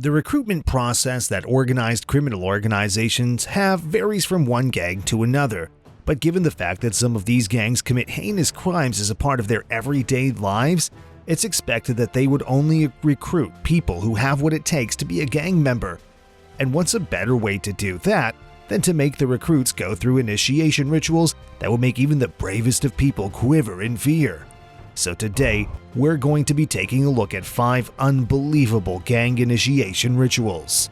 The recruitment process that organized criminal organizations have varies from one gang to another, but given the fact that some of these gangs commit heinous crimes as a part of their everyday lives, it's expected that they would only recruit people who have what it takes to be a gang member. And what's a better way to do that than to make the recruits go through initiation rituals that will make even the bravest of people quiver in fear? So today, we're going to be taking a look at 5 unbelievable gang initiation rituals.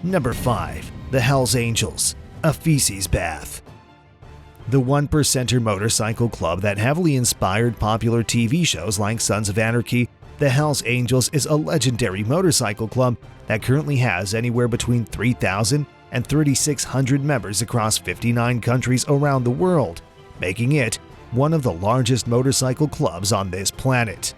Number 5. The Hells Angels, a Feces Bath. The 1%er motorcycle club that heavily inspired popular TV shows like Sons of Anarchy, the Hells Angels is a legendary motorcycle club that currently has anywhere between 3,000 and 3,600 members across 59 countries around the world, making it one of the largest motorcycle clubs on this planet.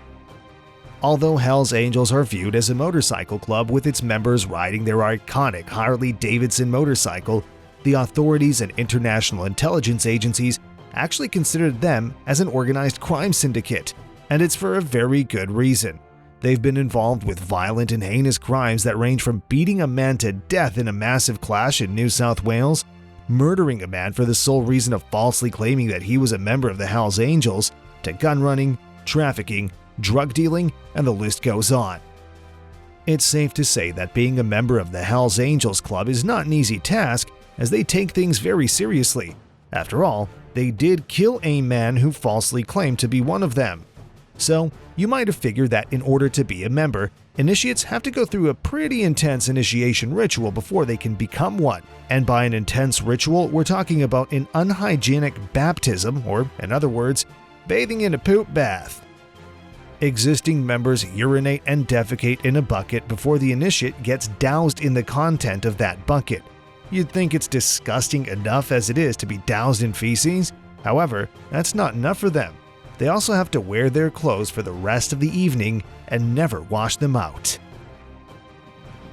Although Hells Angels are viewed as a motorcycle club with its members riding their iconic Harley-Davidson motorcycle, the authorities and international intelligence agencies actually considered them as an organized crime syndicate, and it's for a very good reason. They've been involved with violent and heinous crimes that range from beating a man to death in a massive clash in New South Wales, murdering a man for the sole reason of falsely claiming that he was a member of the Hells Angels, to gun running, trafficking, drug dealing, and the list goes on. It's safe to say that being a member of the Hells Angels Club is not an easy task, as they take things very seriously. After all, they did kill a man who falsely claimed to be one of them. So, you might have figured that in order to be a member, initiates have to go through a pretty intense initiation ritual before they can become one. And by an intense ritual, we're talking about an unhygienic baptism, or in other words, bathing in a poop bath. Existing members urinate and defecate in a bucket before the initiate gets doused in the content of that bucket. You'd think it's disgusting enough as it is to be doused in feces. However, that's not enough for them. They also have to wear their clothes for the rest of the evening and never wash them out.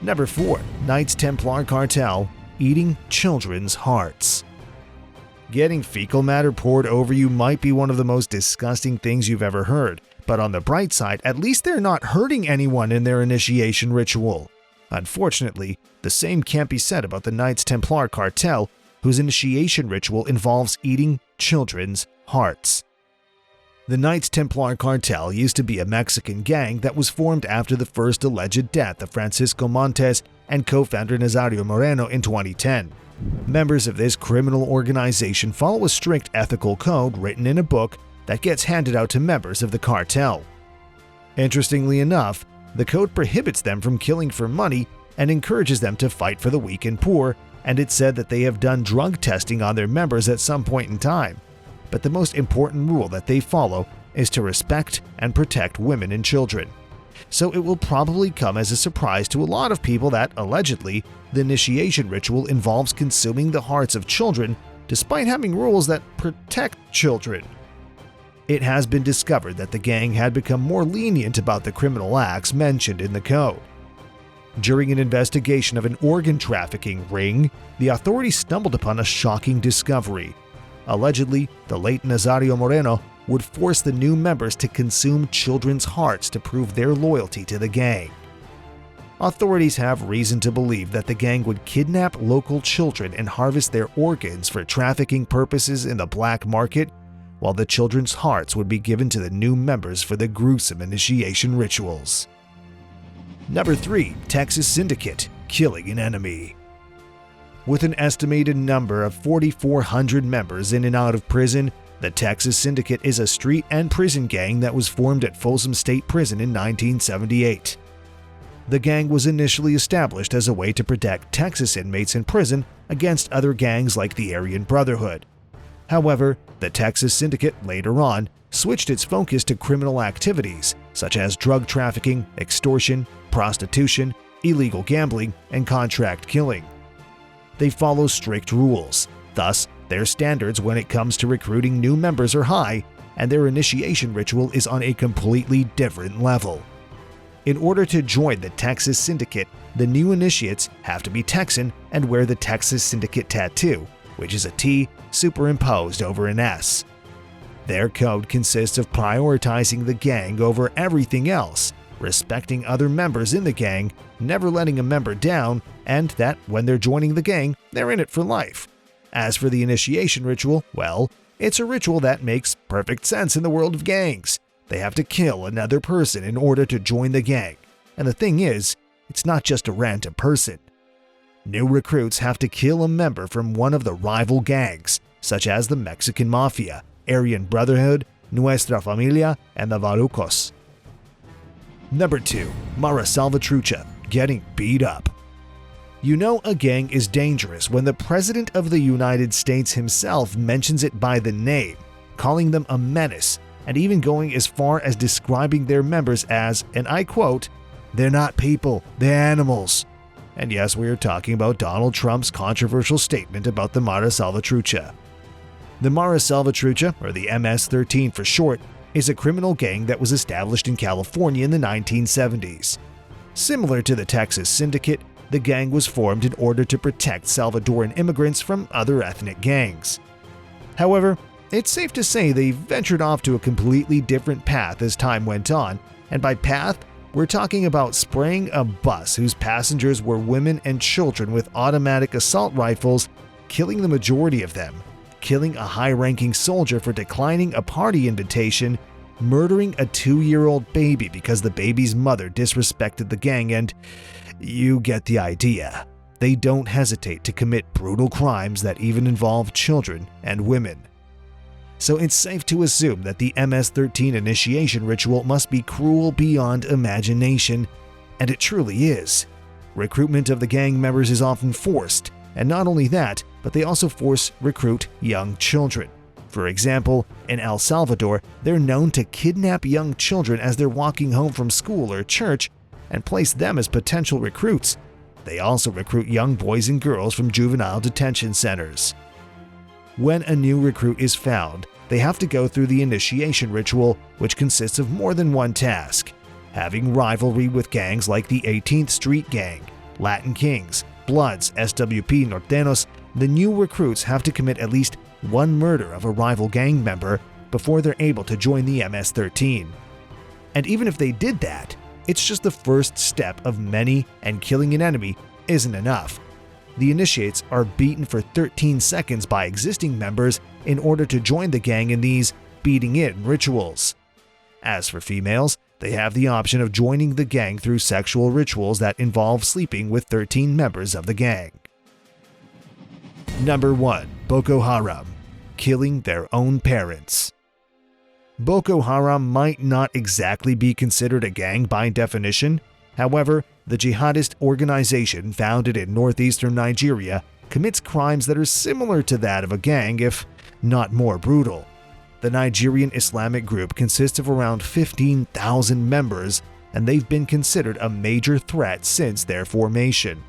Number 4. Knights Templar Cartel, eating children's hearts. Getting fecal matter poured over you might be one of the most disgusting things you've ever heard, but on the bright side, at least they're not hurting anyone in their initiation ritual. Unfortunately, the same can't be said about the Knights Templar Cartel, whose initiation ritual involves eating children's hearts. The Knights Templar Cartel used to be a Mexican gang that was formed after the first alleged death of Francisco Montes and co-founder Nazario Moreno in 2010. Members of this criminal organization follow a strict ethical code written in a book that gets handed out to members of the cartel. Interestingly enough, the code prohibits them from killing for money and encourages them to fight for the weak and poor, and it's said that they have done drug testing on their members at some point in time. But the most important rule that they follow is to respect and protect women and children. So it will probably come as a surprise to a lot of people that, allegedly, the initiation ritual involves consuming the hearts of children despite having rules that protect children. It has been discovered that the gang had become more lenient about the criminal acts mentioned in the code. During an investigation of an organ trafficking ring, the authorities stumbled upon a shocking discovery. Allegedly, the late Nazario Moreno would force the new members to consume children's hearts to prove their loyalty to the gang. Authorities have reason to believe that the gang would kidnap local children and harvest their organs for trafficking purposes in the black market, while the children's hearts would be given to the new members for the gruesome initiation rituals. Number 3. Texas Syndicate, killing an enemy. With an estimated number of 4,400 members in and out of prison, the Texas Syndicate is a street and prison gang that was formed at Folsom State Prison in 1978. The gang was initially established as a way to protect Texas inmates in prison against other gangs like the Aryan Brotherhood. However, the Texas Syndicate later on switched its focus to criminal activities such as drug trafficking, extortion, prostitution, illegal gambling, and contract killing. They follow strict rules, thus their standards when it comes to recruiting new members are high, and their initiation ritual is on a completely different level. In order to join the Texas Syndicate, the new initiates have to be Texan and wear the Texas Syndicate tattoo, which is a T superimposed over an S. Their code consists of prioritizing the gang over everything else, respecting other members in the gang, never letting a member down, and that when they're joining the gang, they're in it for life. As for the initiation ritual, well, it's a ritual that makes perfect sense in the world of gangs. They have to kill another person in order to join the gang. And the thing is, it's not just a random person. New recruits have to kill a member from one of the rival gangs, such as the Mexican Mafia, Aryan Brotherhood, Nuestra Familia, and the Varucos. Number 2. Mara Salvatrucha, getting beat up. You know a gang is dangerous when the President of the United States himself mentions it by the name, calling them a menace, and even going as far as describing their members as, and I quote, "They're not people, they're animals." And yes, we are talking about Donald Trump's controversial statement about the Mara Salvatrucha. The Mara Salvatrucha, or the MS-13 for short, is a criminal gang that was established in California in the 1970s. Similar to the Texas Syndicate, the gang was formed in order to protect Salvadoran immigrants from other ethnic gangs. However, it's safe to say they ventured off to a completely different path as time went on, and by path, we're talking about spraying a bus whose passengers were women and children with automatic assault rifles, killing the majority of them, killing a high-ranking soldier for declining a party invitation, murdering a 2-year-old baby because the baby's mother disrespected the gang, and you get the idea. They don't hesitate to commit brutal crimes that even involve children and women. So it's safe to assume that the MS-13 initiation ritual must be cruel beyond imagination, and it truly is. Recruitment of the gang members is often forced, and not only that, but they also recruit young children. For example, in El Salvador, they're known to kidnap young children as they're walking home from school or church and place them as potential recruits. They also recruit young boys and girls from juvenile detention centers. When a new recruit is found, they have to go through the initiation ritual, which consists of more than one task. Having rivalry with gangs like the 18th Street Gang, Latin Kings, Bloods, SWP Norteños, the new recruits have to commit at least one murder of a rival gang member before they're able to join the MS-13. And even if they did that, it's just the first step of many, and killing an enemy isn't enough. The initiates are beaten for 13 seconds by existing members in order to join the gang in these beating-in rituals. As for females, they have the option of joining the gang through sexual rituals that involve sleeping with 13 members of the gang. Number 1. Boko Haram, killing their own parents. Boko Haram might not exactly be considered a gang by definition. However, the jihadist organization founded in northeastern Nigeria commits crimes that are similar to that of a gang, if not more brutal. The Nigerian Islamic group consists of around 15,000 members, and they've been considered a major threat since their formation.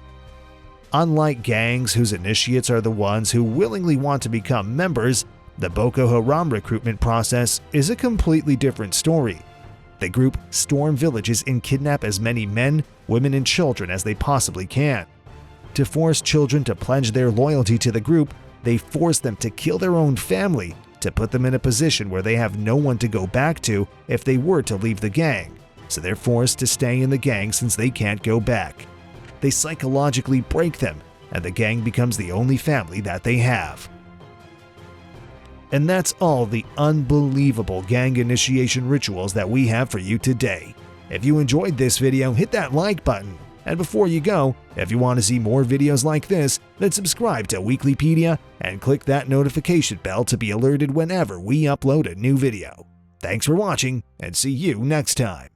Unlike gangs whose initiates are the ones who willingly want to become members, the Boko Haram recruitment process is a completely different story. The group storm villages and kidnap as many men, women, and children as they possibly can. To force children to pledge their loyalty to the group, they force them to kill their own family to put them in a position where they have no one to go back to if they were to leave the gang, so they're forced to stay in the gang since they can't go back. They psychologically break them, and the gang becomes the only family that they have. And that's all the unbelievable gang initiation rituals that we have for you today. If you enjoyed this video, hit that like button. And before you go, if you want to see more videos like this, then subscribe to Weeklypedia and click that notification bell to be alerted whenever we upload a new video. Thanks for watching, and see you next time.